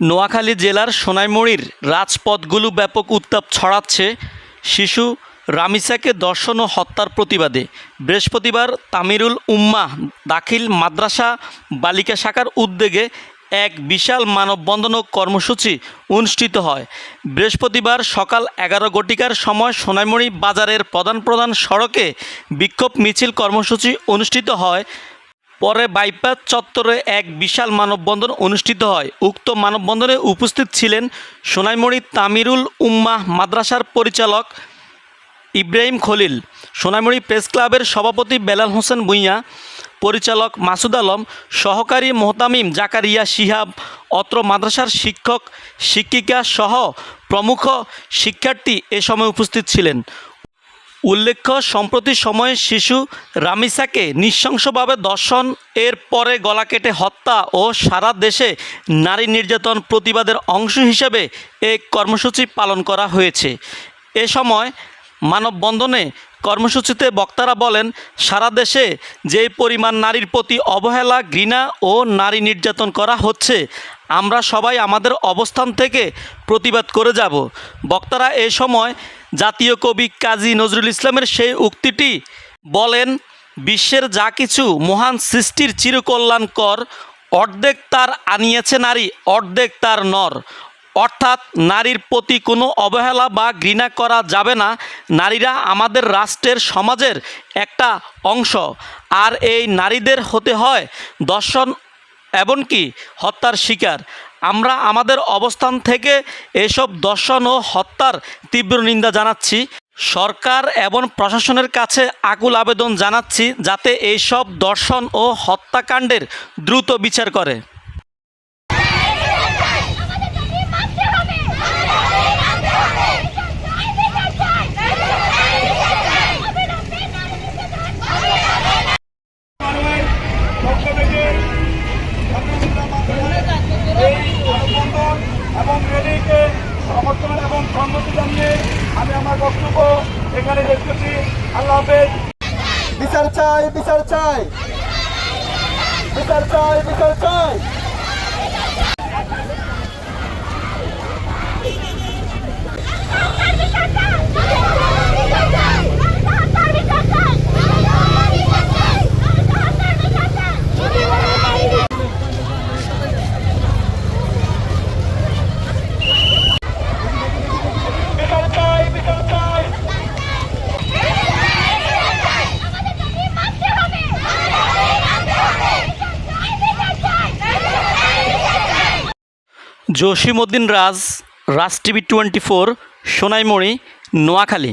নোয়াখালী জেলার সোনাইমুড়ীর রাজপথগুলো ব্যাপক উত্তাপ ছড়াচ্ছে শিশু রামিসাকে ধর্ষণ ও হত্যার প্রতিবাদে। বৃহস্পতিবার তামিরুল উম্মাহ দাখিল মাদ্রাসা বালিকা শাখার উদ্যোগে এক বিশাল মানববন্ধন ও কর্মসূচি অনুষ্ঠিত হয়। বৃহস্পতিবার সকাল 11 ঘটিকার সময় সোনাইমুড়ী বাজারের প্রধান সড়কে বিক্ষোভ মিছিল কর্মসূচি অনুষ্ঠিত হয়। পরে বাইপাস চত্বরে এক বিশাল মানববন্ধন অনুষ্ঠিত হয়। উক্ত মানববন্ধনে উপস্থিত ছিলেন সোনাইমুড়ী তামিরুল উম্মাহ মাদ্রাসার পরিচালক ইব্রাহিম খলিল, সোনাইমুড়ী প্রেস ক্লাবের সভাপতি বেলাল হোসেন ভূঁইয়া, পরিচালক মাসুদ আলম, সহকারী মোহতামিম জাকারিয়া শিহাব, অত্র মাদ্রাসার শিক্ষক শিক্ষিকা সহ প্রমুখ শিক্ষার্থী এ সময় উপস্থিত ছিলেন। উল্লেখ্য, সম্প্রতি সময়ে শিশু রামিসাকে নৃশংসভাবে ধর্ষণ এর পরে গলা কেটে হত্যা ও সারা দেশে নারী নির্যাতন প্রতিবাদের অংশ হিসেবে এই কর্মসূচি পালন করা হয়েছে। এ সময় মানববন্ধনে কর্মসূচিতে বক্তারা বলেন, সারা দেশে যে পরিমাণ নারীর প্রতি অবহেলা, ঘৃণা ও নারী নির্যাতন করা হচ্ছে, আমরা সবাই আমাদের অবস্থান থেকে প্রতিবাদ করে যাব। বক্তারা এ সময় জাতীয় কবি কাজী নজরুল ইসলামের সেই উক্তিটি বলেন, বিশ্বের যা কিছু মহান সৃষ্টির চিরকল্যাণকর, অর্ধেক তার আনিয়েছে নারী, অর্ধেক তার নর। অর্থাৎ নারীর প্রতি কোনো অবহেলা বা ঘৃণা করা যাবে না। নারীরা আমাদের রাষ্ট্রের সমাজের একটা অংশ, আর এই নারীদের হতে হয় ধর্ষণ এমনকি হত্যার শিকার। আমরা আমাদের অবস্থান থেকে এসব ধর্ষণ ও হত্যার তীব্র নিন্দা জানাচ্ছি। সরকার এবং প্রশাসনের কাছে আকুল আবেদন জানাচ্ছি যাতে এইসব ধর্ষণ ও হত্যাকাণ্ডের দ্রুত বিচার করে। এবং রেলিকে সমর্থন এবং সম্মতি জানিয়ে আমি আমার বক্তব্য এখানে শেষ করছি। আল্লাহ হাফেজ। বিচার চাই, বিচার চাই, বিচার চাই, বিচার চাই। জসিম উদ্দিন রাজ, রাজ টিভি 24, সোনাইমুড়ী, নোয়াখালী।